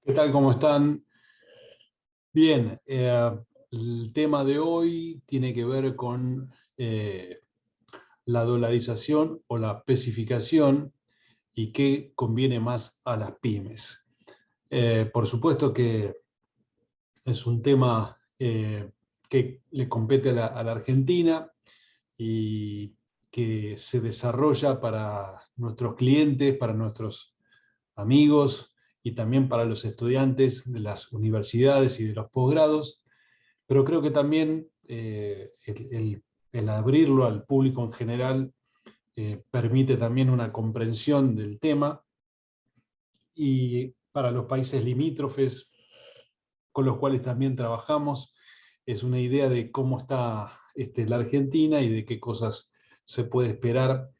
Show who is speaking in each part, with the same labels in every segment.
Speaker 1: ¿Qué tal? ¿Cómo están? Bien, el tema de hoy tiene que ver con la dolarización o la especificación y qué conviene más a las pymes. Por supuesto que es un tema que le compete a la Argentina y que se desarrolla para nuestros clientes, para nuestros amigos y también para los estudiantes de las universidades y de los posgrados, pero creo que también el abrirlo al público en general permite también una comprensión del tema, y para los países limítrofes con los cuales también trabajamos es una idea de cómo está la Argentina y de qué cosas se puede esperar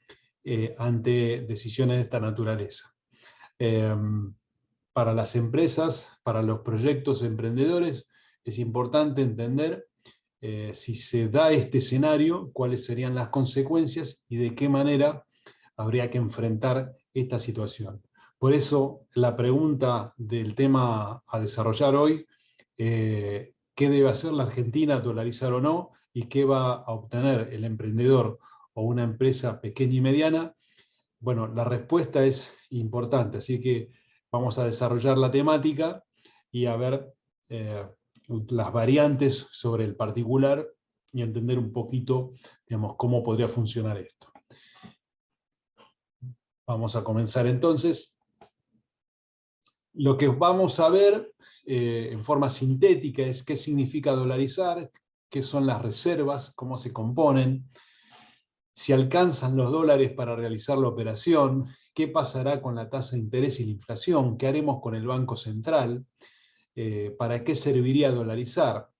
Speaker 1: ante decisiones de esta naturaleza. Eh, para las empresas, para los proyectos emprendedores, es importante entender si se da este escenario, cuáles serían las consecuencias y de qué manera habría que enfrentar esta situación. Por eso la pregunta del tema a desarrollar hoy, ¿qué debe hacer la Argentina, dolarizar o no? ¿Y qué va a obtener el emprendedor o una empresa pequeña y mediana? Bueno, la respuesta es importante, así que vamos a desarrollar la temática y a ver eh, las variantes sobre el particular y entender un poquito, digamos, cómo podría funcionar esto. Vamos a comenzar entonces. Lo que vamos a ver en forma sintética es qué significa dolarizar, qué son las reservas, cómo se componen, si alcanzan los dólares para realizar la operación, qué pasará con la tasa de interés y la inflación, qué haremos con el Banco Central, para qué serviría dolarizar,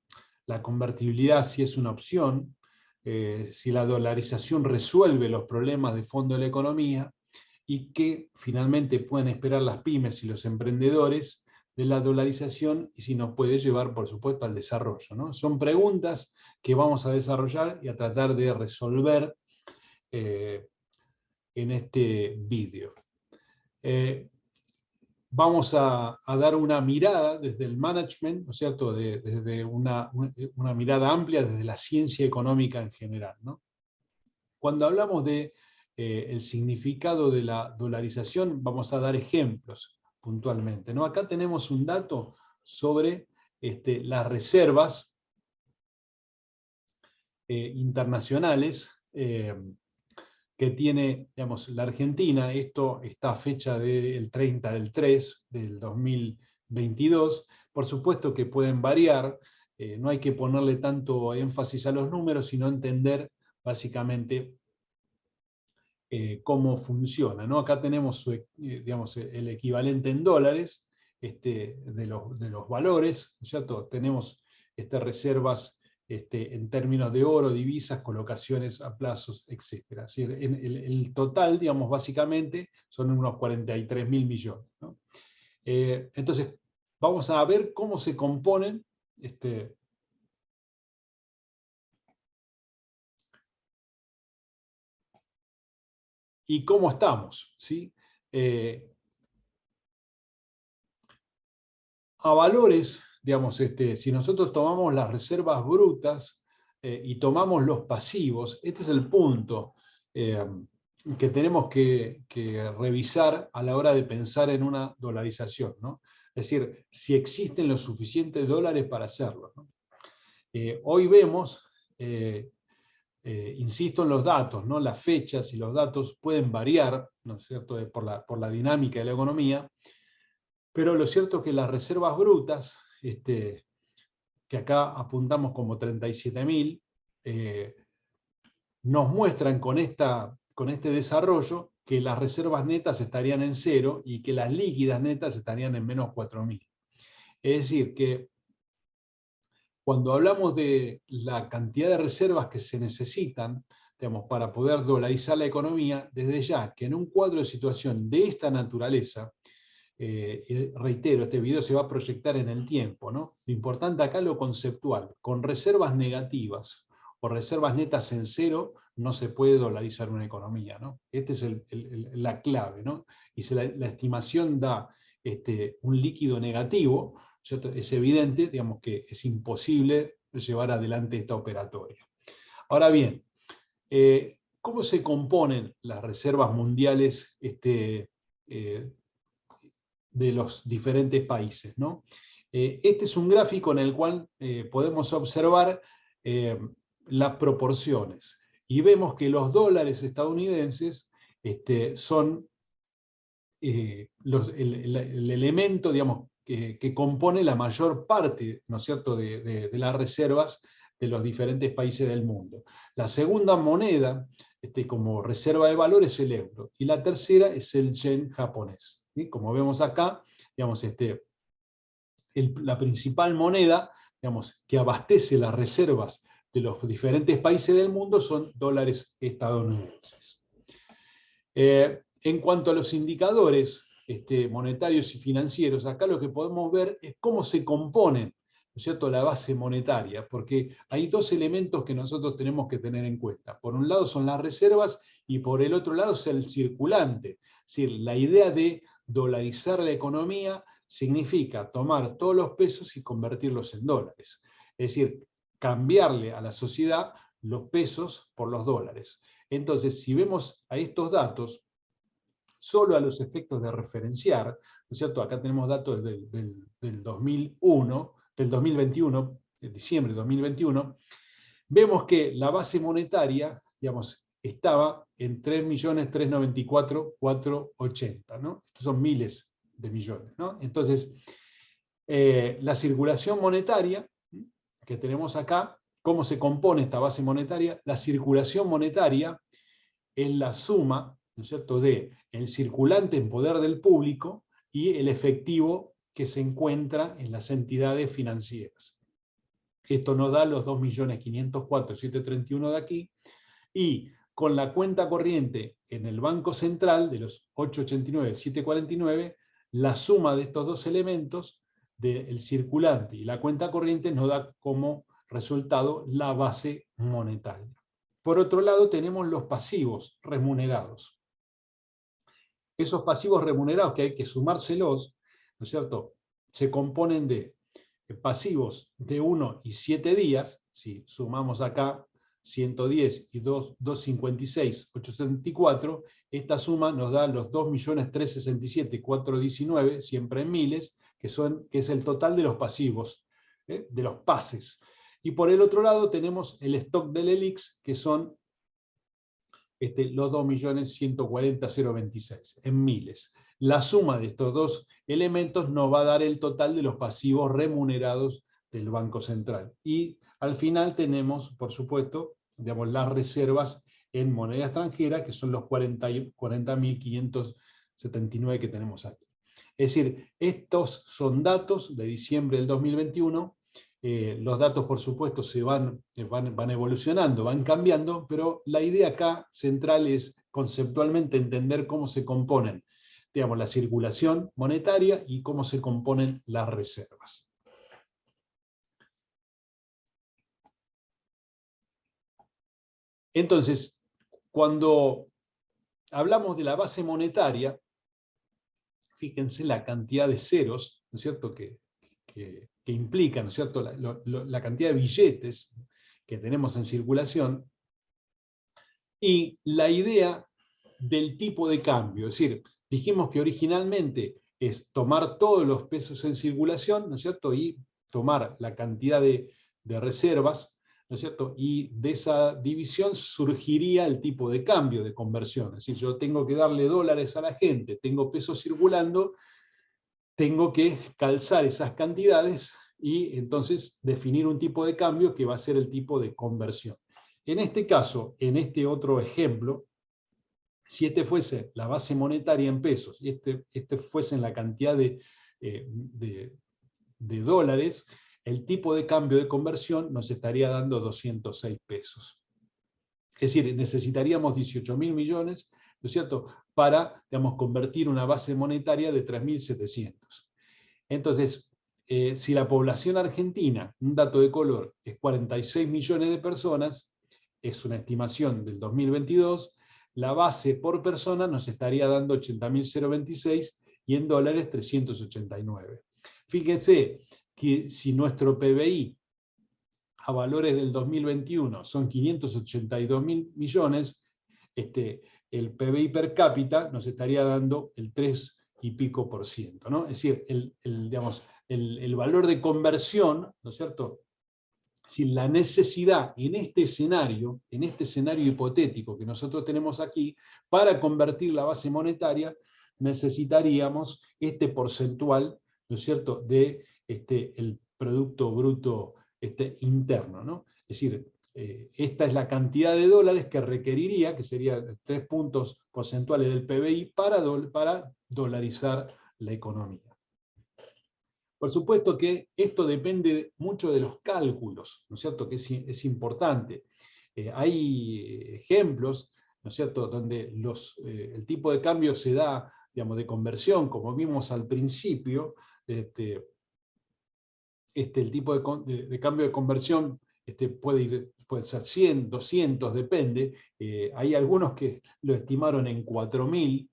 Speaker 1: la convertibilidad si es una opción, si la dolarización resuelve los problemas de fondo de la economía, y qué finalmente pueden esperar las pymes y los emprendedores de la dolarización y si nos puede llevar, por supuesto, al desarrollo, ¿no? Son preguntas que vamos a desarrollar y a tratar de resolver en este vídeo. Vamos a dar una mirada desde el management, ¿no es cierto?, desde una mirada amplia desde la ciencia económica en general, ¿no? Cuando hablamos de el significado de la dolarización, vamos a dar ejemplos puntualmente, ¿no? Acá tenemos un dato sobre las reservas internacionales que tiene, digamos, la Argentina. Esto está a fecha del 30 del 3 del 2022. Por supuesto que pueden variar, no hay que ponerle tanto énfasis a los números, sino entender básicamente cómo funciona, ¿no? Acá tenemos digamos, el equivalente en dólares de los valores, ¿no es cierto? Tenemos reservas en términos de oro, divisas, colocaciones a plazos, etc. Es decir, el total, digamos, básicamente son unos 43.000 millones, ¿no? Entonces, vamos a ver cómo se componen y cómo estamos, ¿sí? A valores, digamos, si nosotros tomamos las reservas brutas y tomamos los pasivos, este es el punto que tenemos que revisar a la hora de pensar en una dolarización, ¿no? Es decir, si existen los suficientes dólares para hacerlo, ¿no? Hoy vemos, insisto en los datos, ¿no? Las fechas y los datos pueden variar, ¿no es cierto?, por la dinámica de la economía, pero lo cierto es que las reservas brutas, que acá apuntamos como 37.000, nos muestran con este desarrollo que las reservas netas estarían en cero y que las líquidas netas estarían en menos 4.000. Es decir, que cuando hablamos de la cantidad de reservas que se necesitan, digamos, para poder dolarizar la economía, desde ya que en un cuadro de situación de esta naturaleza, reitero, este video se va a proyectar en el tiempo, ¿no? Lo importante acá es lo conceptual. Con reservas negativas o reservas netas en cero, no se puede dolarizar una economía, ¿no? Esta es la clave, ¿no? Y la estimación da un líquido negativo, ¿cierto? Es evidente, digamos, que es imposible llevar adelante esta operatoria. Ahora bien, ¿cómo se componen las reservas mundiales de los diferentes países, ¿no? Este es un gráfico en el cual podemos observar las proporciones y vemos que los dólares estadounidenses son el elemento, digamos, que compone la mayor parte, ¿no es cierto?, de las reservas de los diferentes países del mundo. La segunda moneda como reserva de valor es el euro, y la tercera es el yen japonés. ¿Sí? Como vemos acá, digamos, la principal moneda, digamos, que abastece las reservas de los diferentes países del mundo son dólares estadounidenses. En cuanto a los indicadores monetarios y financieros, acá lo que podemos ver es cómo se componen, ¿no es cierto?, la base monetaria, porque hay dos elementos que nosotros tenemos que tener en cuenta. Por un lado son las reservas y por el otro lado es el circulante. Es decir, la idea de dolarizar la economía significa tomar todos los pesos y convertirlos en dólares. Es decir, cambiarle a la sociedad los pesos por los dólares. Entonces, si vemos a estos datos, solo a los efectos de referenciar, ¿no es cierto? Acá tenemos datos del 2021, de diciembre de 2021, vemos que la base monetaria, digamos, estaba en 3.394.480, ¿no? Estos son miles de millones, ¿no? Entonces, la circulación monetaria que tenemos acá, ¿cómo se compone esta base monetaria? La circulación monetaria es la suma, ¿no es cierto?, de el circulante en poder del público y el efectivo que se encuentra en las entidades financieras. Esto nos da los 2.504.731 de aquí, y con la cuenta corriente en el Banco Central de los 889.749, la suma de estos dos elementos, del circulante y la cuenta corriente, nos da como resultado la base monetaria. Por otro lado, tenemos los pasivos remunerados. Esos pasivos remunerados, que hay que sumárselos, ¿no es cierto?, se componen de pasivos de 1 y 7 días, si sumamos acá 110 y 256.874, esta suma nos da los 2.367.419, siempre en miles, que es el total de los pasivos, de los pases. Y por el otro lado tenemos el stock del ELIX, que son los 2.140.026, en miles. La suma de estos dos elementos nos va a dar el total de los pasivos remunerados del Banco Central. Y al final tenemos, por supuesto, digamos, las reservas en moneda extranjera, que son los 40.579 que tenemos aquí. Es decir, estos son datos de diciembre del 2021. Los datos, por supuesto, van evolucionando, van cambiando, pero la idea acá central es conceptualmente entender cómo se componen, digamos, la circulación monetaria y cómo se componen las reservas. Entonces, cuando hablamos de la base monetaria, fíjense la cantidad de ceros, ¿no es cierto?, que implica, ¿no es cierto?, la cantidad de billetes que tenemos en circulación, y la idea del tipo de cambio. Es decir, dijimos que originalmente es tomar todos los pesos en circulación, ¿no es cierto?, y tomar la cantidad de reservas, ¿no es cierto?, y de esa división surgiría el tipo de cambio de conversión. Es decir, yo tengo que darle dólares a la gente, tengo pesos circulando, tengo que calzar esas cantidades y entonces definir un tipo de cambio que va a ser el tipo de conversión. En este caso, en este otro ejemplo, si este fuese la base monetaria en pesos y este fuese en la cantidad de dólares, el tipo de cambio de conversión nos estaría dando 206 pesos. Es decir, necesitaríamos 18.000 millones, ¿no es cierto?, para, digamos, convertir una base monetaria de 3.700. Entonces, si la población argentina, un dato de color, es 46 millones de personas, es una estimación del 2022, la base por persona nos estaría dando 80.026, y en dólares 389. Fíjense que si nuestro PBI a valores del 2021 son 582.000 millones, el PBI per cápita nos estaría dando el 3 y pico por ciento, ¿no? Es decir, el valor de conversión, ¿no es cierto? Si la necesidad en este escenario hipotético que nosotros tenemos aquí, para convertir la base monetaria, necesitaríamos este porcentual, ¿no es cierto?, de el Producto Bruto interno, ¿no? Es decir, esta es la cantidad de dólares que requeriría, que sería 3 puntos porcentuales del PBI, para dolarizar la economía. Por supuesto que esto depende mucho de los cálculos, ¿no es cierto?, que es importante. Hay ejemplos, ¿no es cierto?, donde el tipo de cambio se da, digamos, de conversión, como vimos al principio. El tipo de cambio de conversión puede ser 100, 200, depende. Hay algunos que lo estimaron en 4.000.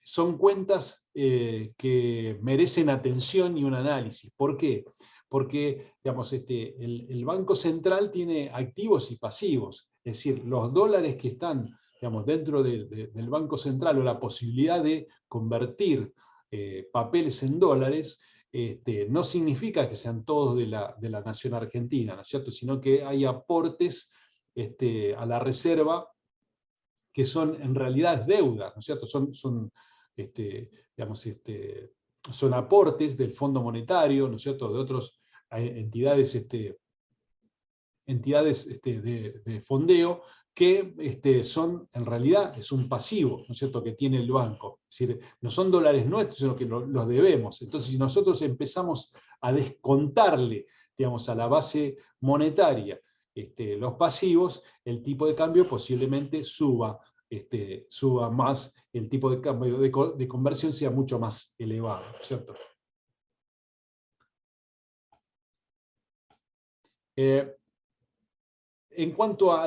Speaker 1: Son cuentas que merecen atención y un análisis. ¿Por qué? Porque, digamos, el Banco Central tiene activos y pasivos. Es decir, los dólares que están, digamos, dentro del Banco Central, o la posibilidad de convertir papeles en dólares, no significa que sean todos de la nación argentina, ¿no es cierto?, sino que hay aportes a la reserva que son en realidad deuda, ¿no es cierto? Son aportes del Fondo Monetario, ¿no es cierto?, de otras entidades, de fondeo, que son, en realidad, es un pasivo, ¿no es cierto?, que tiene el banco. Es decir, no son dólares nuestros, sino que los debemos. Entonces, si nosotros empezamos a descontarle, digamos, a la base monetaria los pasivos, el tipo de cambio posiblemente suba más, el tipo de cambio de conversión sea mucho más elevado, ¿cierto? En cuanto a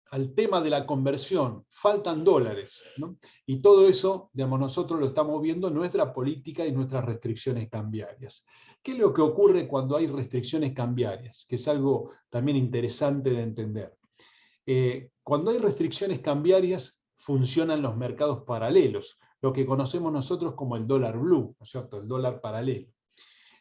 Speaker 1: al tema de la conversión, faltan dólares, ¿no? Y todo eso, digamos, nosotros lo estamos viendo en nuestra política y nuestras restricciones cambiarias. ¿Qué es lo que ocurre cuando hay restricciones cambiarias? Que es algo también interesante de entender. Cuando hay restricciones cambiarias, funcionan los mercados paralelos, lo que conocemos nosotros como el dólar blue, ¿no es cierto?, el dólar paralelo.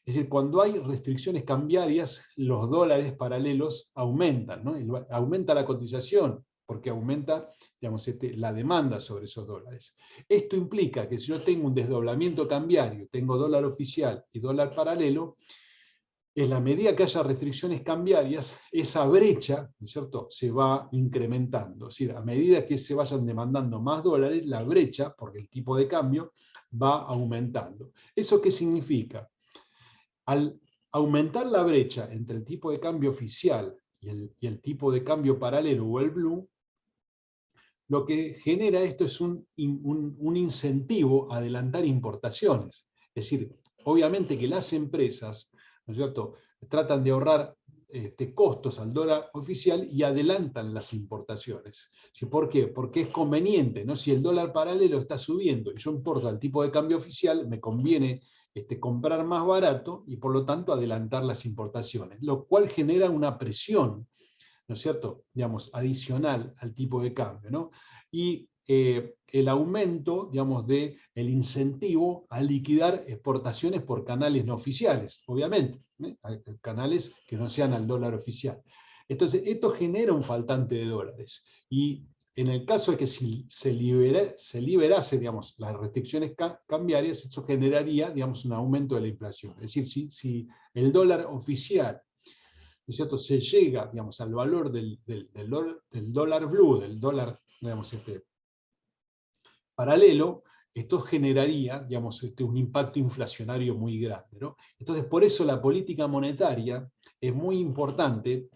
Speaker 1: Es decir, cuando hay restricciones cambiarias, los dólares paralelos aumentan, ¿no? Aumenta la cotización, porque aumenta, digamos, la demanda sobre esos dólares. Esto implica que si yo tengo un desdoblamiento cambiario, tengo dólar oficial y dólar paralelo, en la medida que haya restricciones cambiarias, esa brecha, ¿no es cierto?, se va incrementando. Es decir, a medida que se vayan demandando más dólares, la brecha, porque el tipo de cambio, va aumentando. ¿Eso qué significa? Al aumentar la brecha entre el tipo de cambio oficial y el tipo de cambio paralelo o el blue, lo que genera esto es un incentivo a adelantar importaciones. Es decir, obviamente que las empresas, ¿no es cierto?, tratan de ahorrar costos al dólar oficial y adelantan las importaciones. ¿Por qué? Porque es conveniente, ¿no? Si el dólar paralelo está subiendo y yo importo al tipo de cambio oficial, me conviene comprar más barato y por lo tanto adelantar las importaciones, lo cual genera una presión, ¿no es cierto?, digamos, adicional al tipo de cambio, ¿no? Y el aumento, digamos, del incentivo a liquidar exportaciones por canales no oficiales, obviamente, canales que no sean al dólar oficial. Entonces, esto genera un faltante de dólares. Y en el caso de que si se liberase, digamos, las restricciones cambiarias, eso generaría, digamos, un aumento de la inflación. Es decir, si el dólar oficial, ¿no es cierto?, se llega, digamos, al valor del dólar blue, del dólar, digamos, paralelo, esto generaría, digamos, un impacto inflacionario muy grande, ¿no? Entonces, por eso la política monetaria es muy importante,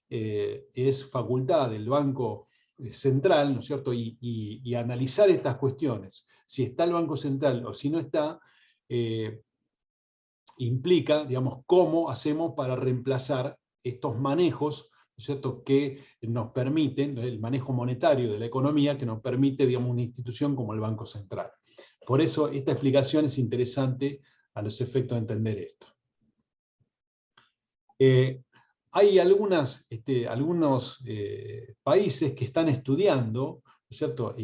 Speaker 1: es facultad del Banco Central, ¿no es cierto?, y analizar estas cuestiones. Si está el Banco Central o si no está, implica, digamos, cómo hacemos para reemplazar estos manejos, ¿no es cierto?, que nos permiten, el manejo monetario de la economía, que nos permite, digamos, una institución como el Banco Central. Por eso esta explicación es interesante a los efectos de entender esto. Hay algunos países que están estudiando, ¿no es cierto?,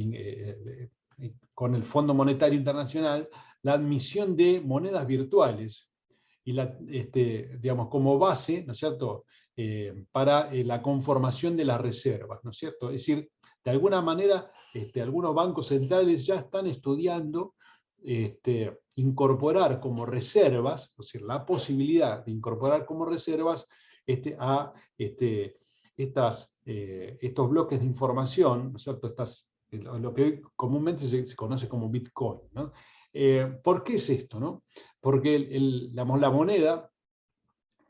Speaker 1: con el Fondo Monetario Internacional, la admisión de monedas virtuales y digamos, como base, ¿no es cierto?, para la conformación de las reservas, ¿no es cierto? Es decir, de alguna manera, algunos bancos centrales ya están estudiando incorporar como reservas, es decir, la posibilidad de incorporar como reservas estos bloques de información, ¿no es cierto? Lo que hoy comúnmente se conoce como Bitcoin, ¿no? ¿Por qué es esto, no? Porque la moneda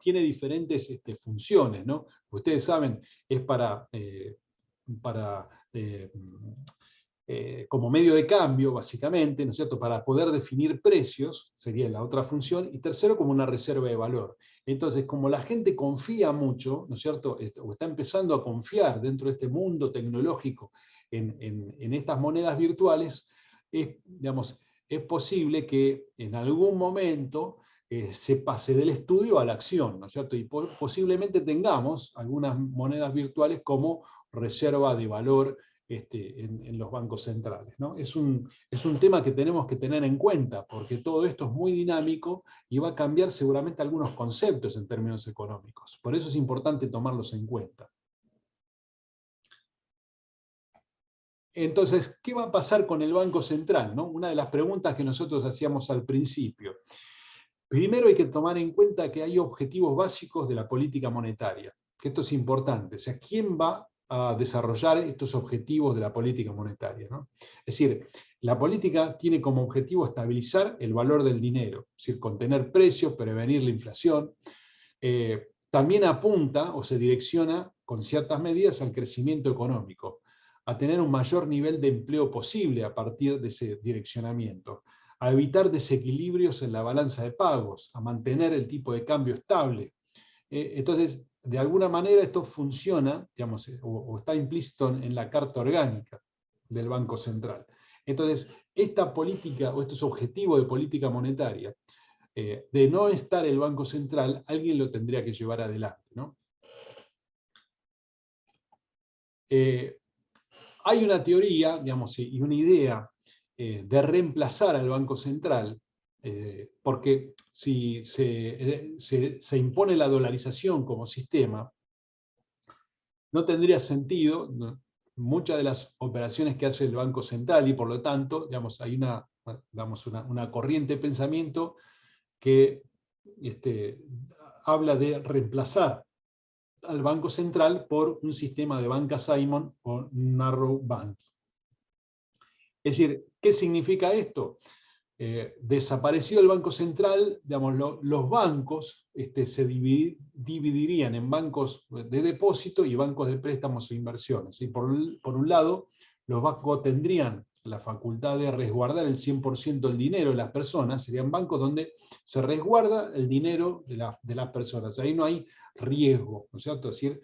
Speaker 1: tiene diferentes funciones, ¿no? Ustedes saben, es como medio de cambio, básicamente, ¿no es cierto?, para poder definir precios, sería la otra función, y tercero, como una reserva de valor. Entonces, como la gente confía mucho, ¿no es cierto?, o está empezando a confiar dentro de este mundo tecnológico en estas monedas virtuales, digamos, es posible que en algún momento se pase del estudio a la acción, ¿no es cierto?, y posiblemente tengamos algunas monedas virtuales como reserva de valor en los bancos centrales, ¿no? Es un tema que tenemos que tener en cuenta, porque todo esto es muy dinámico y va a cambiar seguramente algunos conceptos en términos económicos. Por eso es importante tomarlos en cuenta. Entonces, ¿qué va a pasar con el Banco Central, ¿no? Una de las preguntas que nosotros hacíamos al principio. Primero hay que tomar en cuenta que hay objetivos básicos de la política monetaria, que esto es importante. O sea, ¿quién va a desarrollar estos objetivos de la política monetaria, ¿no? Es decir, la política tiene como objetivo estabilizar el valor del dinero, es decir, contener precios, prevenir la inflación. También apunta o se direcciona con ciertas medidas al crecimiento económico, a tener un mayor nivel de empleo posible a partir de ese direccionamiento, a evitar desequilibrios en la balanza de pagos, a mantener el tipo de cambio estable. Entonces, de alguna manera esto funciona, digamos, o está implícito en la Carta Orgánica del Banco Central. Entonces, esta política o estos objetivos de política monetaria, de no estar el Banco Central, alguien lo tendría que llevar adelante, ¿no? Hay una teoría, digamos, y una idea de reemplazar al Banco Central, porque si se impone la dolarización como sistema, no tendría sentido muchas de las operaciones que hace el Banco Central, y por lo tanto, digamos, hay una corriente de pensamiento que habla de reemplazar al Banco Central por un sistema de banca Simon o narrow bank. Es decir, ¿qué significa esto? Desaparecido el Banco Central, digamos, los bancos se dividirían en bancos de depósito y bancos de préstamos e inversiones. Y por un lado, los bancos tendrían la facultad de resguardar el 100% del dinero de las personas, serían bancos donde se resguarda el dinero de las personas. Ahí no hay riesgo, ¿no es cierto? Es decir,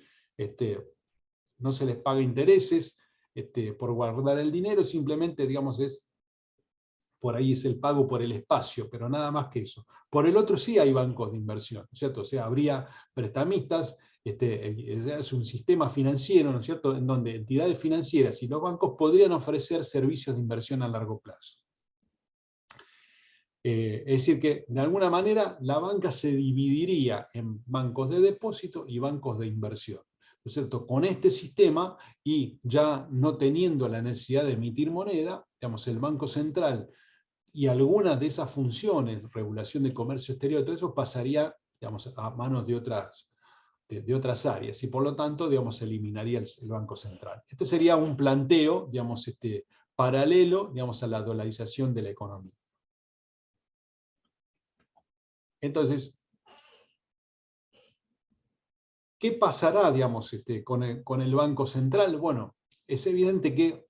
Speaker 1: no se les paga intereses por guardar el dinero, simplemente, digamos, por ahí es el pago por el espacio, pero nada más que eso. Por el otro sí hay bancos de inversión, ¿no es cierto? O sea, habría prestamistas, es un sistema financiero, ¿no es cierto?, en donde entidades financieras y los bancos podrían ofrecer servicios de inversión a largo plazo. Es decir, que de alguna manera la banca se dividiría en bancos de depósito y bancos de inversión, ¿no es cierto? Con este sistema, y ya no teniendo la necesidad de emitir moneda, digamos, el Banco Central y algunas de esas funciones, regulación de comercio exterior, todo eso pasaría, digamos, a manos de otras áreas, y por lo tanto, digamos, se eliminaría el Banco Central. Este sería un planteo, digamos, paralelo, digamos, a la dolarización de la economía. Entonces, ¿qué pasará, digamos, con el Banco Central? Bueno, es evidente que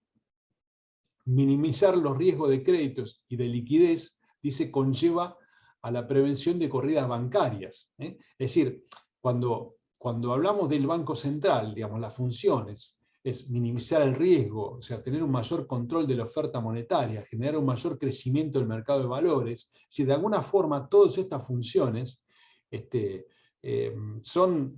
Speaker 1: minimizar los riesgos de créditos y de liquidez, dice, conlleva a la prevención de corridas bancarias. Es decir, cuando cuando hablamos del Banco Central, digamos, las funciones es minimizar el riesgo, o sea, tener un mayor control de la oferta monetaria, generar un mayor crecimiento del mercado de valores. Si de alguna forma todas estas funciones son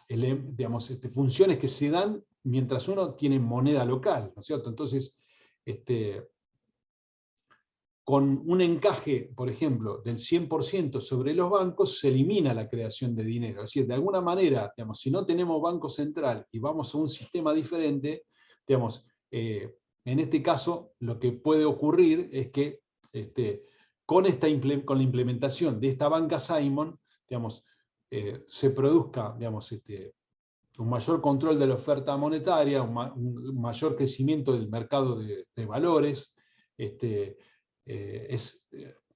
Speaker 1: digamos, funciones que se dan mientras uno tiene moneda local, ¿no es cierto? Entonces, con un encaje, por ejemplo, del 100% sobre los bancos, se elimina la creación de dinero. Es decir, de alguna manera, digamos, si no tenemos Banco Central y vamos a un sistema diferente, digamos, en este caso, lo que puede ocurrir es que con la implementación de esta banca Simon, digamos, se produzca, digamos, un mayor control de la oferta monetaria, un mayor crecimiento del mercado de valores.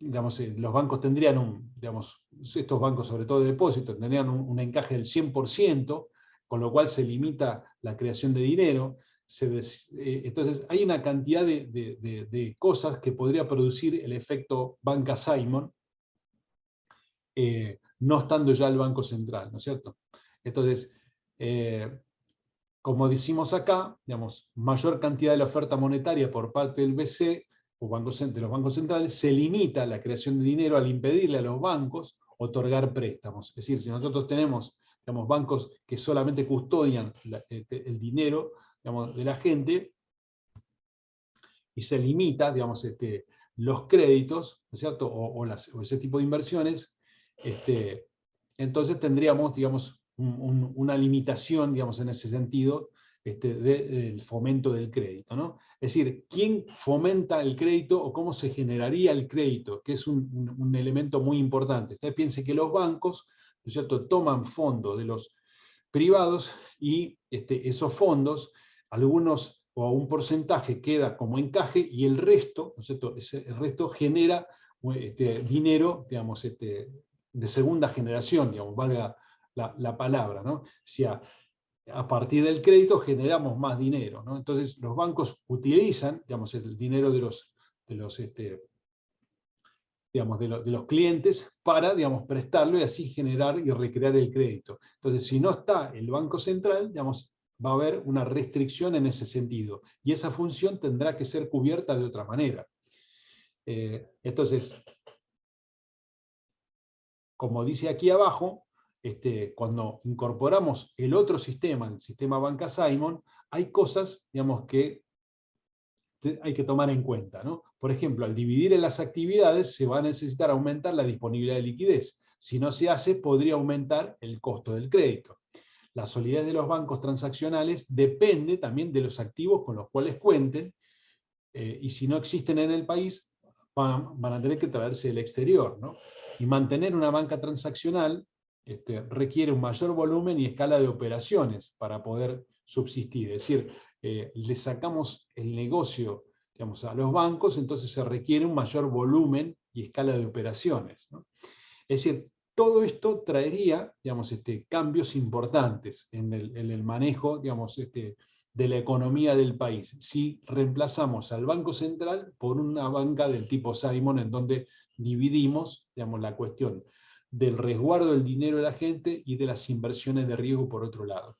Speaker 1: Digamos, los bancos tendrían digamos, estos bancos, sobre todo de depósitos, tendrían un encaje del 100%, con lo cual se limita la creación de dinero. Entonces, hay una cantidad de cosas que podría producir el efecto banca Simon, no estando ya el Banco Central, ¿no es cierto? Entonces, como decimos acá, digamos, mayor cantidad de la oferta monetaria por parte del BCE o de los bancos centrales, se limita la creación de dinero al impedirle a los bancos otorgar préstamos. Es decir, si nosotros tenemos, digamos, bancos que solamente custodian el dinero, digamos, de la gente, y se limita, digamos, los créditos, ¿no es cierto? O ese tipo de inversiones, entonces tendríamos, digamos, una limitación, digamos, en ese sentido, del fomento del crédito, ¿no? Es decir, ¿quién fomenta el crédito o cómo se generaría el crédito? Que es un elemento muy importante. Usted piense que los bancos, ¿no es cierto?, toman fondos de los privados y esos fondos, algunos o un porcentaje queda como encaje y el resto, ¿no es cierto?, el resto genera dinero, digamos, de segunda generación, digamos, valga la palabra, ¿no? O sea, a partir del crédito generamos más dinero, ¿no? Entonces los bancos utilizan, digamos, el dinero digamos, de los clientes para, digamos, prestarlo y así generar y recrear el crédito. Entonces, si no está el Banco Central, digamos, va a haber una restricción en ese sentido, y esa función tendrá que ser cubierta de otra manera. Entonces, como dice aquí abajo, cuando incorporamos el otro sistema, el sistema banca Simon, hay cosas, digamos, que hay que tomar en cuenta, ¿no? Por ejemplo, al dividir en las actividades se va a necesitar aumentar la disponibilidad de liquidez. Si no se hace, podría aumentar el costo del crédito. La solidez de los bancos transaccionales depende también de los activos con los cuales cuenten, y si no existen en el país, van a tener que traerse del exterior, ¿no? Y mantener una banca transaccional requiere un mayor volumen y escala de operaciones para poder subsistir. Es decir, le sacamos el negocio, digamos, a los bancos, entonces se requiere un mayor volumen y escala de operaciones, ¿no? Es decir, todo esto traería, digamos, cambios importantes en el manejo, digamos, de la economía del país, si reemplazamos al Banco Central por una banca del tipo Simon, en donde dividimos, digamos, la cuestión del resguardo del dinero de la gente y de las inversiones de riesgo por otro lado.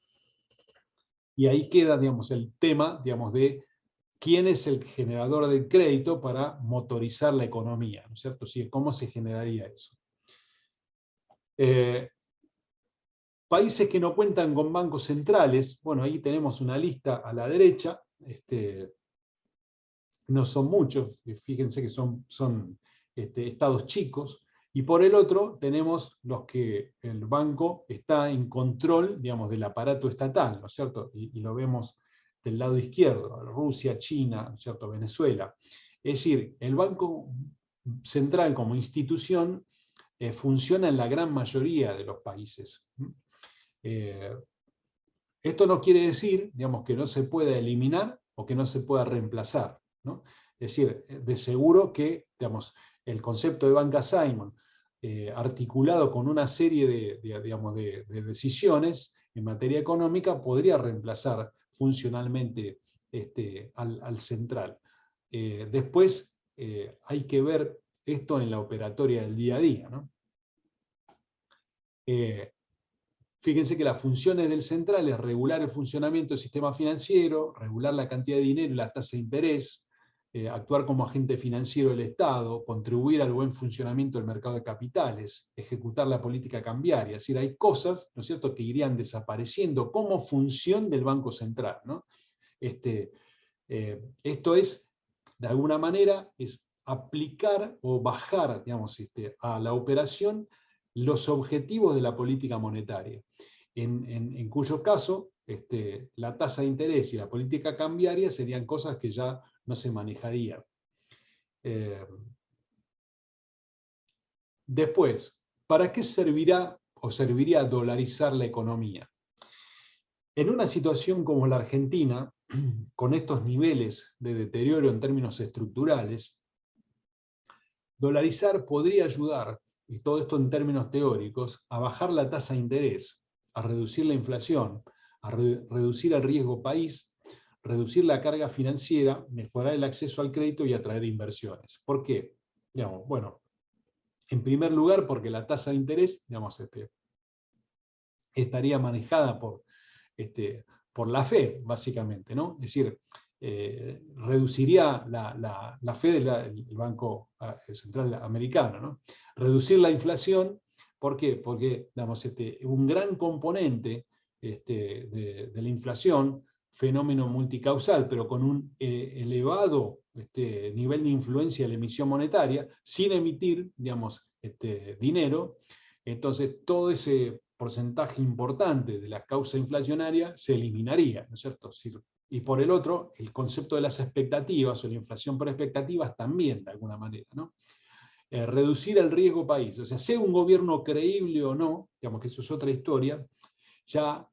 Speaker 1: Y ahí queda, digamos, el tema, digamos, de quién es el generador del crédito para motorizar la economía, ¿no es cierto? Sí, ¿cómo se generaría eso? Países que no cuentan con bancos centrales, bueno, ahí tenemos una lista a la derecha, no son muchos, fíjense que son estados chicos, y por el otro tenemos los que el banco está en control, digamos, del aparato estatal, ¿no es cierto? Y lo vemos del lado izquierdo, Rusia, China, ¿no es cierto?, Venezuela. Es decir, el Banco Central como institución funciona en la gran mayoría de los países. Esto no quiere decir, digamos, que no se pueda eliminar o que no se pueda reemplazar, ¿no? Es decir, de seguro que, digamos, el concepto de banca Simon, articulado con una serie de decisiones en materia económica, podría reemplazar funcionalmente al central. Después hay que ver esto en la operatoria del día a día, ¿no? fíjense que las funciones del central es regular el funcionamiento del sistema financiero, regular la cantidad de dinero y la tasa de interés, actuar como agente financiero del Estado, contribuir al buen funcionamiento del mercado de capitales, ejecutar la política cambiaria. Es decir, hay cosas, ¿no es cierto?, que irían desapareciendo como función del Banco Central, ¿no? Esto es, de alguna manera, es aplicar o bajar, digamos, a la operación los objetivos de la política monetaria, en cuyo caso la tasa de interés y la política cambiaria serían cosas que ya no se manejarían. Después, ¿para qué servirá o serviría dolarizar la economía? En una situación como la Argentina, con estos niveles de deterioro en términos estructurales, dolarizar podría ayudar, y todo esto en términos teóricos, a bajar la tasa de interés, a reducir la inflación, a reducir el riesgo país, reducir la carga financiera, mejorar el acceso al crédito y atraer inversiones. ¿Por qué? Digamos, bueno, en primer lugar, porque la tasa de interés, digamos, estaría manejada por la Fed, básicamente, ¿no? Es decir, reduciría la Fed, el Banco Central Americano, ¿no? Reducir la inflación, ¿por qué? Porque, digamos, un gran componente de la inflación, fenómeno multicausal, pero con un elevado nivel de influencia de la emisión monetaria, sin emitir, digamos, dinero, entonces todo ese porcentaje importante de la causa inflacionaria se eliminaría, ¿no es cierto? Y por el otro, el concepto de las expectativas o la inflación por expectativas también, de alguna manera, ¿no? Reducir el riesgo país, o sea, sea un gobierno creíble o no, digamos que eso es otra historia, ya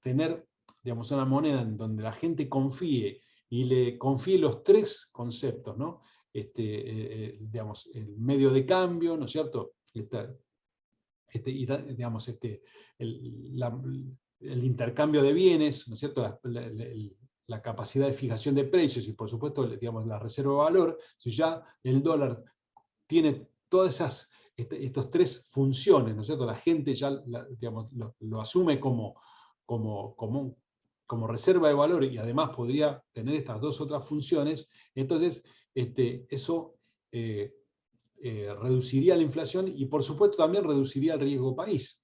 Speaker 1: tener, digamos, una moneda en donde la gente confíe y le confíe los tres conceptos, ¿no? Digamos, el medio de cambio, ¿no es cierto? Y digamos, el intercambio de bienes, ¿no es cierto? La capacidad de fijación de precios y por supuesto, digamos, la reserva de valor. Si ya el dólar tiene todas estas tres funciones, ¿no es cierto? La gente ya digamos, lo asume como reserva de valor y además podría tener estas dos otras funciones, entonces eso reduciría la inflación y por supuesto también reduciría el riesgo país.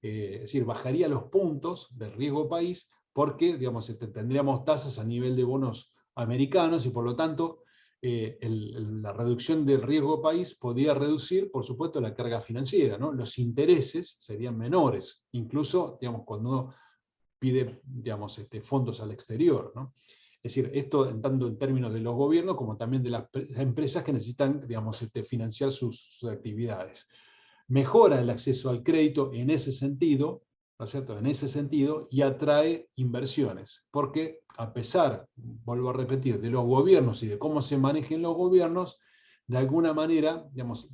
Speaker 1: Es decir, bajaría los puntos del riesgo país porque, digamos, tendríamos tasas a nivel de bonos americanos y por lo tanto la reducción del riesgo país podría reducir, por supuesto, la carga financiera, ¿no? Los intereses serían menores, incluso, digamos, cuando uno pide, digamos, fondos al exterior, ¿no? Es decir, esto tanto en términos de los gobiernos como también de las empresas que necesitan, digamos, financiar sus actividades. Mejora el acceso al crédito en ese sentido, ¿no es cierto? En ese sentido, y atrae inversiones, porque a pesar, vuelvo a repetir, de los gobiernos y de cómo se manejen los gobiernos, de alguna manera, digamos,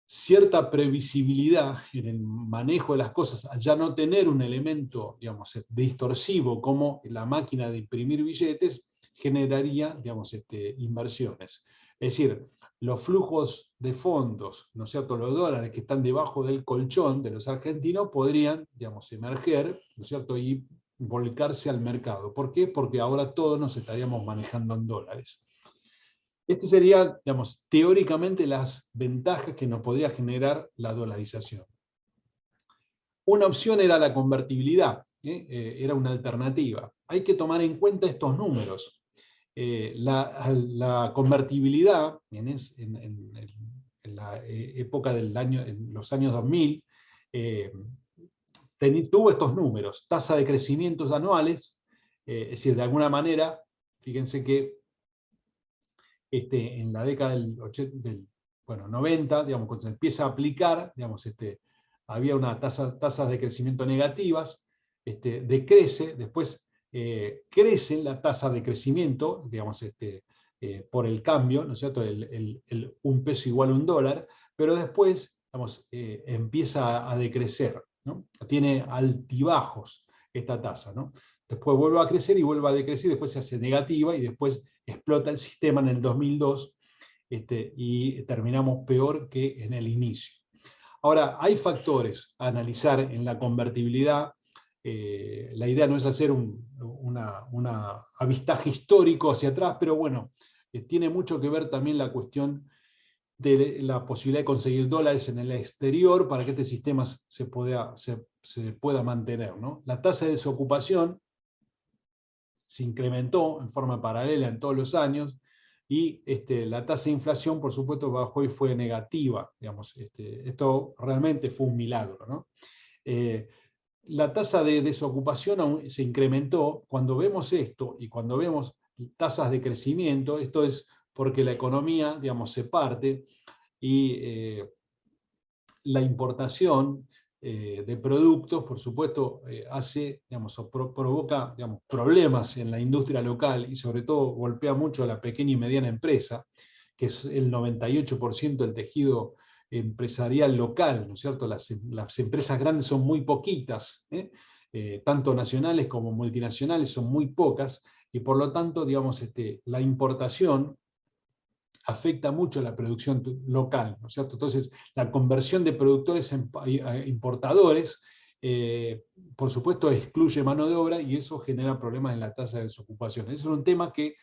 Speaker 1: cierta previsibilidad en el manejo de las cosas, al ya no tener un elemento, digamos, distorsivo como la máquina de imprimir billetes, generaría, digamos, inversiones. Es decir, los flujos de fondos, ¿no es cierto?, los dólares que están debajo del colchón de los argentinos podrían, digamos, emerger, ¿no es cierto?, y volcarse al mercado. ¿Por qué? Porque ahora todos nos estaríamos manejando en dólares. Estas serían, digamos, teóricamente las ventajas que nos podría generar la dolarización. Una opción era la convertibilidad, era una alternativa. Hay que tomar en cuenta estos números. La convertibilidad en la época del año, en los años 2000, tuvo estos números, tasa de crecimientos anuales, es decir, de alguna manera, fíjense que en la década del 90, digamos, cuando se empieza a aplicar, digamos, había una tasas de crecimiento negativas, decrece, después crece la tasa de crecimiento, digamos, por el cambio, ¿no es cierto?, un peso igual a un dólar, pero después, digamos, empieza a decrecer, ¿no? Tiene altibajos esta tasa, ¿no? Después vuelve a crecer y vuelve a decrecer, después se hace negativa y después explota el sistema en el 2002 y terminamos peor que en el inicio. Ahora, hay factores a analizar en la convertibilidad. La idea no es hacer un avistaje histórico hacia atrás, pero bueno, tiene mucho que ver también la cuestión de la posibilidad de conseguir dólares en el exterior para que este sistema se pueda mantener, ¿no? La tasa de desocupación se incrementó en forma paralela en todos los años, y la tasa de inflación, por supuesto, bajó y fue negativa. Digamos, esto realmente fue un milagro, ¿no? La tasa de desocupación se incrementó. Cuando vemos esto y cuando vemos tasas de crecimiento, esto es porque la economía, digamos, se parte, y la importación de productos, por supuesto, hace, digamos, provoca, digamos, problemas en la industria local, y sobre todo golpea mucho a la pequeña y mediana empresa, que es el 98% del tejido empresarial local, ¿no es cierto? Las empresas grandes son muy poquitas, tanto nacionales como multinacionales son muy pocas, y por lo tanto, digamos, la importación afecta mucho la producción local, ¿no es cierto? Entonces, la conversión de productores a importadores, por supuesto, excluye mano de obra, y eso genera problemas en la tasa de desocupación. Ese es un tema que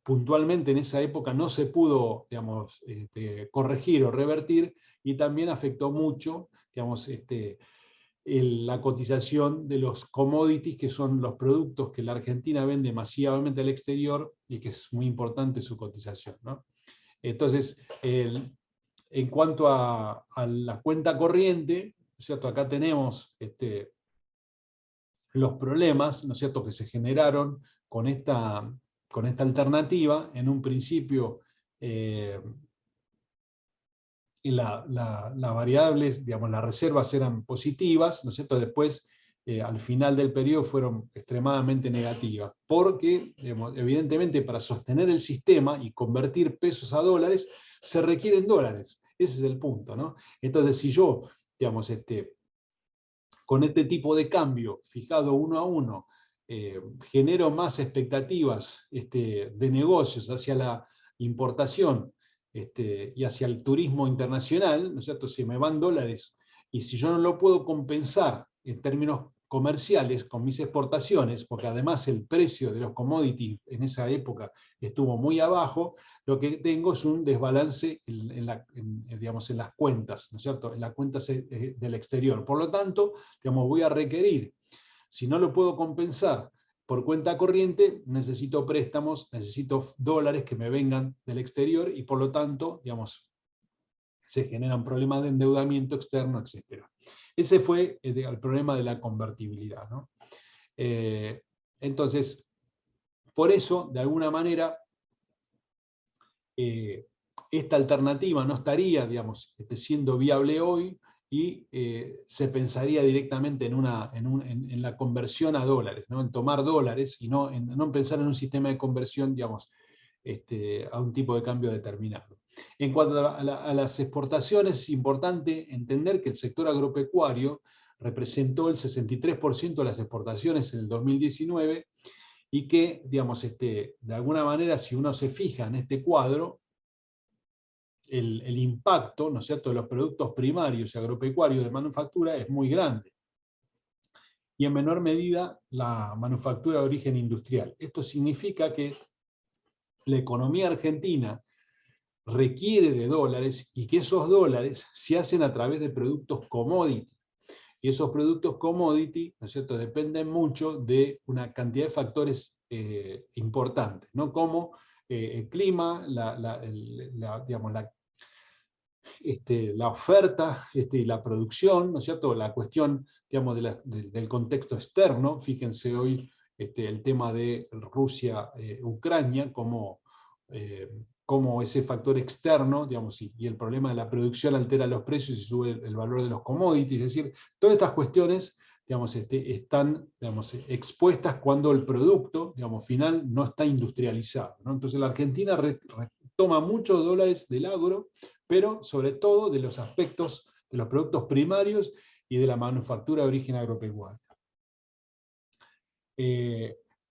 Speaker 1: puntualmente en esa época no se pudo, digamos, corregir o revertir, y también afectó mucho, digamos, la cotización de los commodities, que son los productos que la Argentina vende masivamente al exterior, y que es muy importante su cotización, ¿no? Entonces, en cuanto a la cuenta corriente, ¿no es cierto? Acá tenemos los problemas, ¿no es cierto?, que se generaron con esta alternativa. En un principio, y las variables, digamos, las reservas eran positivas, ¿no es cierto? Después, al final del periodo, fueron extremadamente negativas, porque, digamos, evidentemente, para sostener el sistema y convertir pesos a dólares, se requieren dólares. Ese es el punto, ¿no? Entonces, si yo, digamos, con este tipo de cambio, fijado 1 a 1, genero más expectativas de negocios hacia la importación, y hacia el turismo internacional, ¿no es cierto? Si me van dólares, y si yo no lo puedo compensar en términos comerciales con mis exportaciones, porque además el precio de los commodities en esa época estuvo muy abajo, lo que tengo es un desbalance digamos, en las cuentas, ¿no es cierto?, en las cuentas del exterior. Por lo tanto, digamos, voy a requerir, si no lo puedo compensar por cuenta corriente, necesito préstamos, necesito dólares que me vengan del exterior, y por lo tanto, digamos, se generan problemas de endeudamiento externo, etc. Ese fue el problema de la convertibilidad, ¿no? Entonces, por eso, de alguna manera, esta alternativa no estaría, digamos, siendo viable hoy, y se pensaría directamente en la conversión a dólares, ¿no? En tomar dólares, y no en pensar en un sistema de conversión, digamos, a un tipo de cambio determinado. En cuanto a las exportaciones, es importante entender que el sector agropecuario representó el 63% de las exportaciones en el 2019, y que, digamos, de alguna manera, si uno se fija en este cuadro, el impacto, ¿no es cierto?, de los productos primarios y agropecuarios de manufactura es muy grande, y en menor medida la manufactura de origen industrial. Esto significa que la economía argentina requiere de dólares, y que esos dólares se hacen a través de productos commodity. Y esos productos commodity, ¿no es cierto?, dependen mucho de una cantidad de factores importantes, ¿no?, como el clima, digamos, la oferta y la producción, ¿no es cierto?, la cuestión, digamos, del contexto externo. Fíjense hoy el tema de Rusia-Ucrania, como ese factor externo, digamos, y el problema de la producción altera los precios y sube el valor de los commodities. Es decir, todas estas cuestiones, digamos, están, digamos, expuestas cuando el producto, digamos, final no está industrializado, ¿no? Entonces la Argentina toma muchos dólares del agro, pero sobre todo de los aspectos de los productos primarios y de la manufactura de origen agropecuario.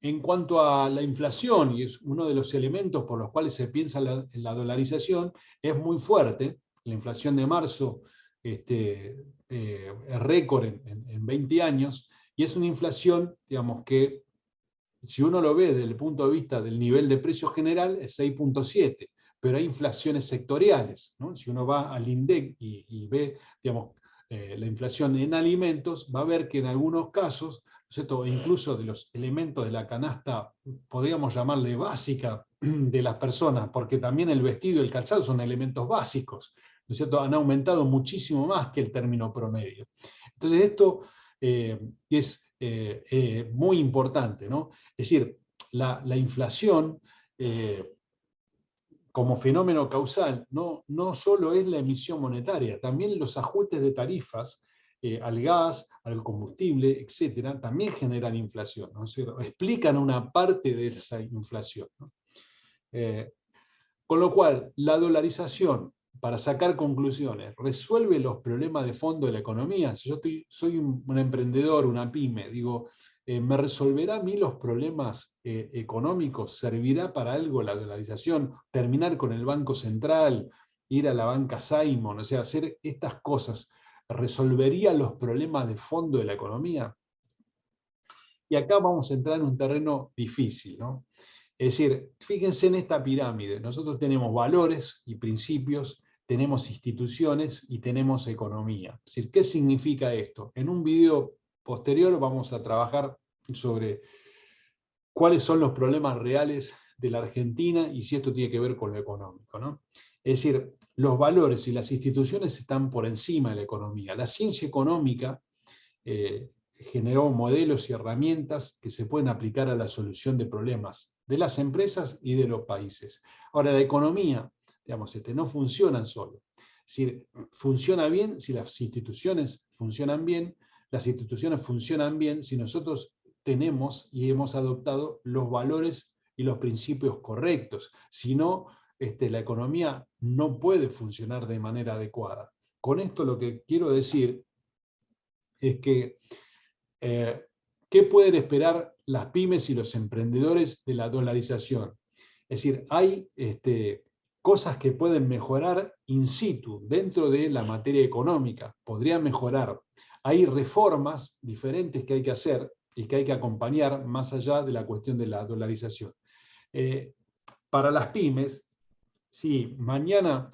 Speaker 1: En cuanto a la inflación, y es uno de los elementos por los cuales se piensa en la dolarización, es muy fuerte. la inflación de marzo es récord en 20 años, y es una inflación, digamos, que si uno lo ve desde el punto de vista del nivel de precio general, es 6,7, pero hay inflaciones sectoriales, ¿no? Si uno va al INDEC y ve, digamos, la inflación en alimentos, va a ver que en algunos casos, ¿no es cierto?, incluso de los elementos de la canasta, podríamos llamarle básica, de las personas, porque también el vestido y el calzado son elementos básicos, ¿no es cierto?, han aumentado muchísimo más que el término promedio. Entonces esto es muy importante, ¿no? Es decir, la inflación como fenómeno causal no solo es la emisión monetaria, también los ajustes de tarifas al gas, al combustible, etcétera, también generan inflación, ¿no? O sea, explican una parte de esa inflación, ¿no? Con lo cual, la dolarización, para sacar conclusiones, ¿resuelve los problemas de fondo de la economía? Si yo soy un emprendedor, una pyme, digo, ¿me resolverá a mí los problemas económicos? ¿Servirá para algo la dolarización? ¿Terminar con el Banco Central? ¿Ir a la banca Simon? O sea, hacer estas cosas, ¿resolvería los problemas de fondo de la economía? Y acá vamos a entrar en un terreno difícil, ¿no? Es decir, fíjense en esta pirámide. Nosotros tenemos valores y principios, tenemos instituciones y tenemos economía. Es decir, ¿qué significa esto? En un video posterior vamos a trabajar sobre cuáles son los problemas reales de la Argentina y si esto tiene que ver con lo económico, ¿no? Es decir, los valores y las instituciones están por encima de la economía. La ciencia económica generó modelos y herramientas que se pueden aplicar a la solución de problemas de las empresas y de los países. Ahora, la economía, digamos, no funciona solo. Es decir, funciona bien si las instituciones funcionan bien, las instituciones funcionan bien si nosotros tenemos y hemos adoptado los valores y los principios correctos. Si no, la economía no puede funcionar de manera adecuada. Con esto lo que quiero decir es que ¿qué pueden esperar las pymes y los emprendedores de la dolarización? Es decir, hay cosas que pueden mejorar in situ, dentro de la materia económica, podrían mejorar. Hay reformas diferentes que hay que hacer y que hay que acompañar más allá de la cuestión de la dolarización. Para las pymes, si mañana,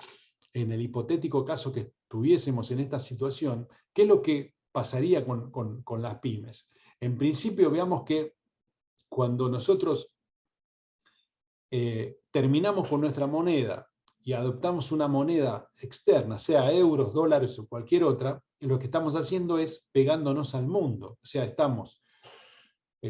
Speaker 1: en el hipotético caso que estuviésemos en esta situación, ¿qué es lo que pasaría con las pymes? En principio, veamos que cuando nosotros terminamos con nuestra moneda y adoptamos una moneda externa, sea euros, dólares o cualquier otra, lo que estamos haciendo es pegándonos al mundo. O sea, estamos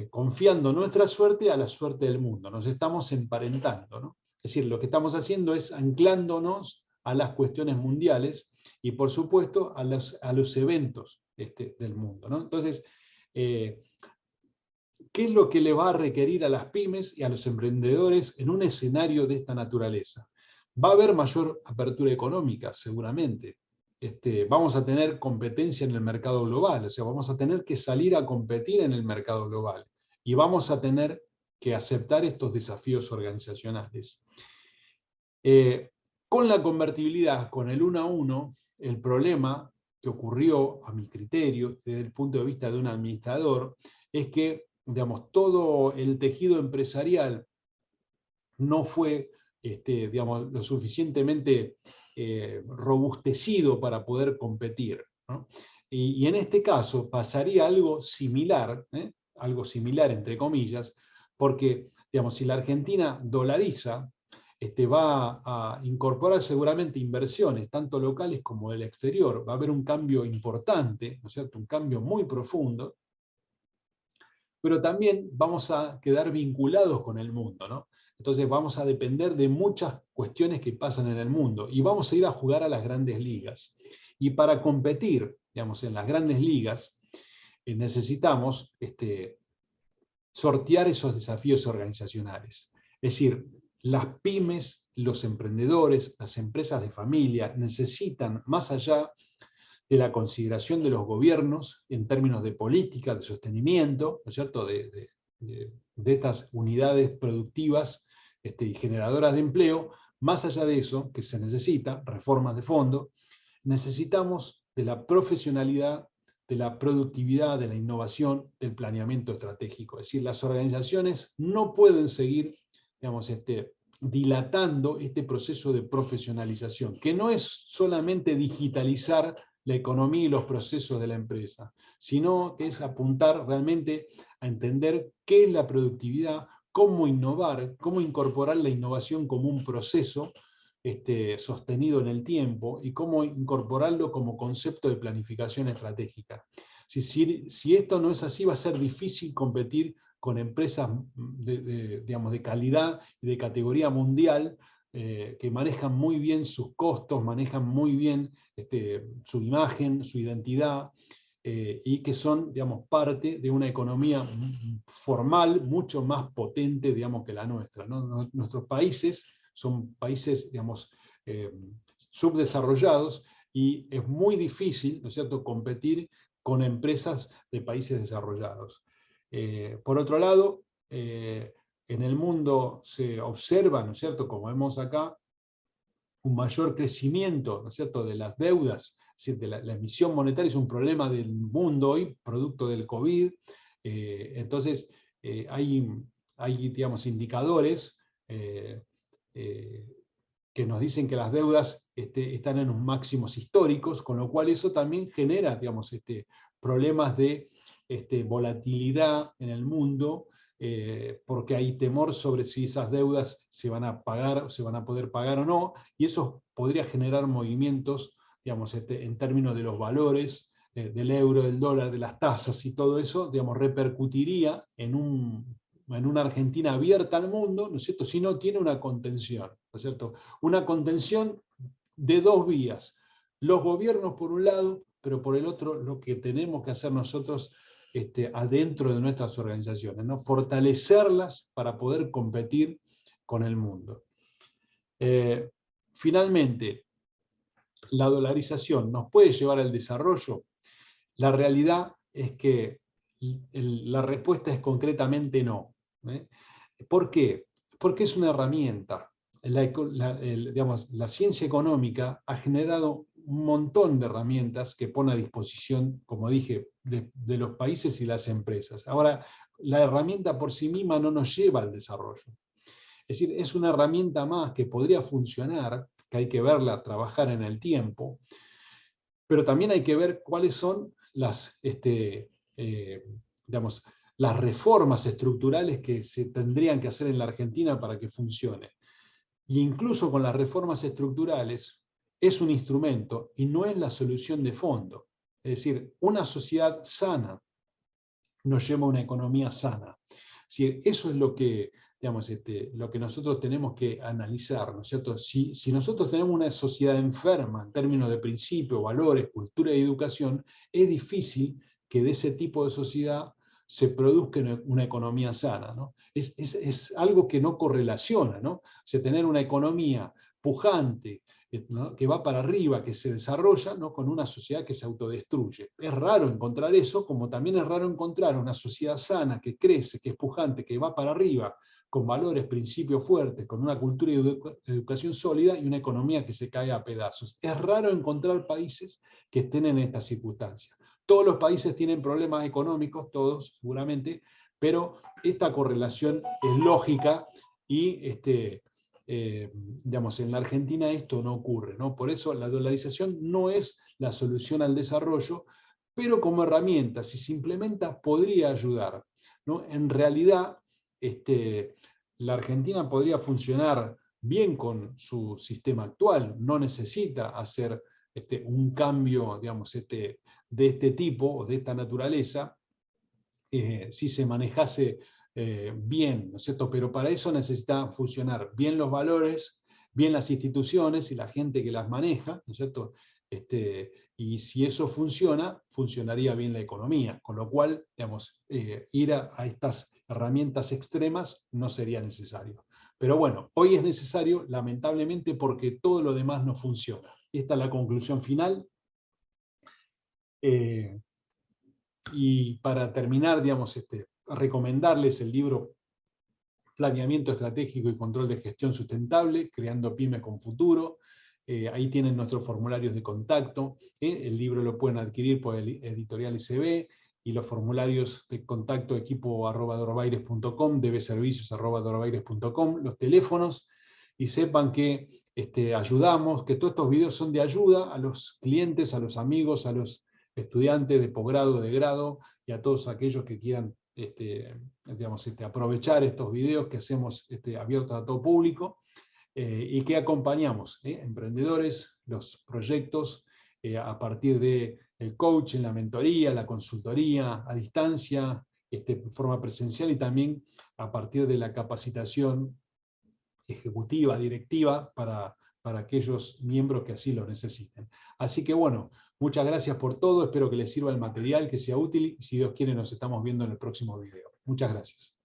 Speaker 1: confiando nuestra suerte a la suerte del mundo, nos estamos emparentando, ¿no? Es decir, lo que estamos haciendo es anclándonos a las cuestiones mundiales y, por supuesto, a los eventos del mundo, ¿no? Entonces, ¿qué es lo que le va a requerir a las pymes y a los emprendedores en un escenario de esta naturaleza? Va a haber mayor apertura económica, seguramente. Vamos a tener competencia en el mercado global, o sea, vamos a tener que salir a competir en el mercado global y vamos a tener que aceptar estos desafíos organizacionales. Con la convertibilidad, con el 1 a 1, el problema que ocurrió, a mi criterio, desde el punto de vista de un administrador, es que, digamos, todo el tejido empresarial no fue digamos, lo suficientemente robustecido para poder competir, ¿no? Y en este caso pasaría algo similar entre comillas, porque, digamos, si la Argentina dolariza, va a incorporar seguramente inversiones, tanto locales como del exterior. Va a haber un cambio importante, ¿no es cierto?, un cambio muy profundo, pero también vamos a quedar vinculados con el mundo, ¿no? Entonces vamos a depender de muchas cuestiones que pasan en el mundo y vamos a ir a jugar a las grandes ligas. Y para competir, digamos, en las grandes ligas, necesitamos sortear esos desafíos organizacionales. Es decir, las pymes, los emprendedores, las empresas de familia necesitan, más allá de la consideración de los gobiernos en términos de política, de sostenimiento, ¿no es cierto?, de estas unidades productivas y generadoras de empleo, Más allá de eso, que se necesita, reformas de fondo, necesitamos de la profesionalidad, de la productividad, de la innovación, del planeamiento estratégico. Es decir, las organizaciones no pueden seguir, digamos, dilatando este proceso de profesionalización, que no es solamente digitalizar la economía y los procesos de la empresa, sino que es apuntar realmente a entender qué es la productividad, cómo innovar, cómo incorporar la innovación como un proceso sostenido en el tiempo y cómo incorporarlo como concepto de planificación estratégica. Si esto no es así, va a ser difícil competir con empresas digamos, de calidad y de categoría mundial que manejan muy bien sus costos, manejan muy bien su imagen, su identidad, y que son, digamos, parte de una economía formal mucho más potente, digamos, que la nuestra, ¿no? Nuestros países son países, digamos, subdesarrollados, y es muy difícil, ¿no es cierto?, competir con empresas de países desarrollados. Por otro lado, en el mundo se observa, ¿no es cierto?, como vemos acá, un mayor crecimiento, ¿no es cierto?, de las deudas. Es decir, la emisión monetaria es un problema del mundo hoy, producto del COVID. Entonces, hay, digamos, indicadores que nos dicen que las deudas están en unos máximos históricos, con lo cual eso también genera, digamos, problemas de volatilidad en el mundo, porque hay temor sobre si esas deudas se van a pagar, se van a poder pagar o no, y eso podría generar movimientos, digamos, en términos de los valores del euro, del dólar, de las tasas y todo eso, digamos, repercutiría en una Argentina abierta al mundo, ¿no es cierto?, si no tiene una contención, ¿no es cierto? Una contención de dos vías. Los gobiernos por un lado, pero por el otro lo que tenemos que hacer nosotros adentro de nuestras organizaciones, ¿no? Fortalecerlas para poder competir con el mundo. Finalmente, ¿la dolarización nos puede llevar al desarrollo? La realidad es que la respuesta es concretamente no. ¿Por qué? Porque es una herramienta. Digamos, la ciencia económica ha generado un montón de herramientas que pone a disposición, como dije, de los países y las empresas. Ahora, la herramienta por sí misma no nos lleva al desarrollo. Es decir, es una herramienta más que podría funcionar, que hay que verla trabajar en el tiempo, pero también hay que ver cuáles son digamos, las reformas estructurales que se tendrían que hacer en la Argentina para que funcione. Y incluso con las reformas estructurales es un instrumento y no es la solución de fondo. Es decir, una sociedad sana nos lleva a una economía sana. Si eso es lo que, digamos, lo que nosotros tenemos que analizar, ¿no es cierto? Si nosotros tenemos una sociedad enferma en términos de principios, valores, cultura y educación, es difícil que de ese tipo de sociedad se produzca una economía sana, ¿no? Es algo que no correlaciona, ¿no? O sea, tener una economía pujante, ¿no?, que va para arriba, que se desarrolla, ¿no?, con una sociedad que se autodestruye. Es raro encontrar eso, como también es raro encontrar una sociedad sana, que crece, que es pujante, que va para arriba, con valores, principios fuertes, con una cultura y educación sólida, y una economía que se cae a pedazos. Es raro encontrar países que estén en estas circunstancias. Todos los países tienen problemas económicos, todos seguramente, pero esta correlación es lógica y digamos, en la Argentina esto no ocurre, ¿no? Por eso la dolarización no es la solución al desarrollo, pero como herramienta, si se implementa, podría ayudar, ¿no? En realidad, la Argentina podría funcionar bien con su sistema actual, no necesita hacer un cambio, digamos, de este tipo o de esta naturaleza, si se manejase bien, ¿no es cierto? Pero para eso necesita funcionar bien los valores, bien las instituciones y la gente que las maneja, ¿no es cierto? Y si eso funciona, funcionaría bien la economía, con lo cual, digamos, ir a estas herramientas extremas no sería necesario. Pero bueno, hoy es necesario, lamentablemente, porque todo lo demás no funciona. Esta es la conclusión final. Y para terminar, digamos, recomendarles el libro planeamiento estratégico y control de gestión sustentable, creando pyme con futuro. Ahí tienen nuestros formularios de contacto. El libro lo pueden adquirir por el editorial SB, y los formularios de contacto equipo@dorvaires.com, dbservicios@dorvaires.com, los teléfonos, y sepan que ayudamos, que todos estos videos son de ayuda a los clientes, a los amigos, a los estudiantes de posgrado, de grado, y a todos aquellos que quieran aprovechar estos videos que hacemos abiertos a todo público, y que acompañamos emprendedores, los proyectos, a partir del coaching, la mentoría, la consultoría a distancia, de forma presencial, y también a partir de la capacitación ejecutiva, directiva, para aquellos miembros que así lo necesiten. Así que bueno, muchas gracias por todo, espero que les sirva el material, que sea útil, y si Dios quiere nos estamos viendo en el próximo video. Muchas gracias.